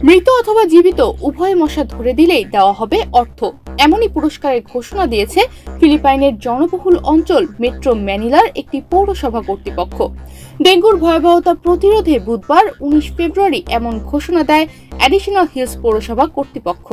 মৃত অথবা জীবিত উভয় মশা ধরে দিলেই দেওয়া হবে অর্থ, এমনই পুরস্কারের ঘোষণা দিয়েছে ফিলিপাইনের জনবহুল অঞ্চল মেট্রো ম্যানিলার একটি পৌরসভা কর্তৃপক্ষ। ডেঙ্গুর ভয়াবহতা প্রতিরোধে বুধবার 19 ফেব্রুয়ারি এমন ঘোষণা দেয় অ্যাডিশনাল হিলস পৌরসভা কর্তৃপক্ষ।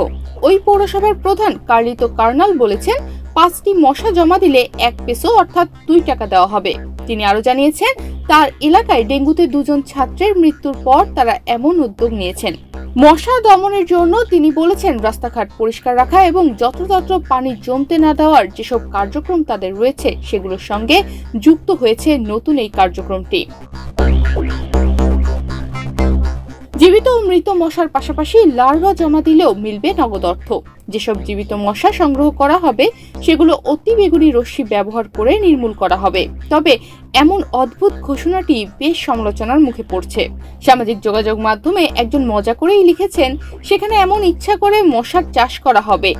ওই পৌরসভার প্রধান কার্লিতো কার্নাল বলেছেন, 5টি মশা জমা দিলে 1 পেসো অর্থাৎ 2 টাকা দেওয়া হবে। তিনি আরো জানিয়েছেন, তার এলাকায় ডেঙ্গুতে 2 জন ছাত্রের মৃত্যুর পর তারা এমন উদ্যোগ নিয়েছেন। মশা দমনের জন্য তিনি বলেছেন, রাস্তাঘাট পরিষ্কার রাখা এবং যত্রতত্র পানি জমতে না দেওয়ার যেসব কার্যক্রম তাদের রয়েছে সেগুলোর সঙ্গে যুক্ত হয়েছে নতুন এই কার্যক্রমটি। জীবিত ও মৃত মশার পাশাপাশি লার্ভা জমা দিলেও মিলবে নগদ অর্থ। যেসব জীবিত মশা সংগ্রহ করা হবে সেগুলো অতি বেগুনি রশ্মি ব্যবহার করে নির্মূল করা হবে। তবে এমন অদ্ভুত ঘোষণাটি বেশ সমালোচনার মুখে পড়ছে। সামাজিক যোগাযোগ মাধ্যমে একজন মজা করেই লিখেছেন, সেখানে এমন ইচ্ছা করে মশার চাষ করা হবে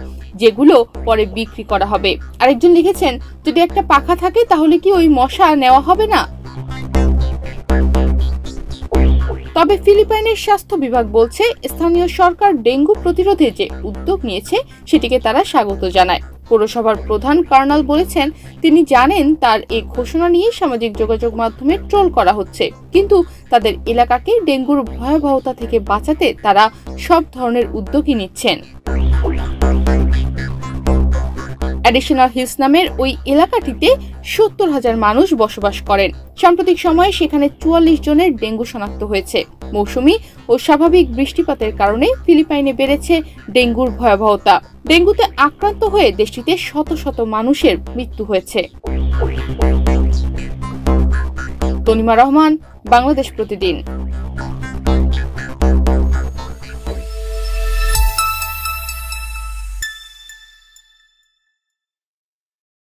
যেগুলো পরে বিক্রি করা হবে। আরেকজন লিখেছেন, যদি একটা পাখা থাকে তাহলে কি ওই মশা নেওয়া হবে না? তবে ফিলিপাইনের স্বাস্থ্য বিভাগ বলছে, স্থানীয় সরকার ডেঙ্গু প্রতিরোধে যে উদ্যোগ নিয়েছে সেটিকে তারা স্বাগত জানায়। পৌরসভার প্রধান কার্নাল বলেছেন, তিনি জানেন তার এই ঘোষণা নিয়ে সামাজিক যোগাযোগ মাধ্যমে ট্রোল করা হচ্ছে, কিন্তু তাদের এলাকাকে ডেঙ্গুর ভয়াবহতা থেকে বাঁচাতে তারা সব ধরনের উদ্যোগই নিচ্ছেন। অ্যাডিশনাল হিলস নামের ওই এলাকাটিতে 70,000 মানুষ বসবাস করেন। সাম্প্রতিক সময়ে সেখানে 44 জনের ডেঙ্গু শনাক্ত হয়েছে। মৌসুমী ও স্বাভাবিক বৃষ্টিপাতের কারণে ফিলিপাইনে বেড়েছে ডেঙ্গুর ভয়াবহতা। ডেঙ্গুতে আক্রান্ত হয়ে দেশটিতে শত শত মানুষের মৃত্যু হয়েছে। তনিমা রহমান, বাংলাদেশ প্রতিদিন।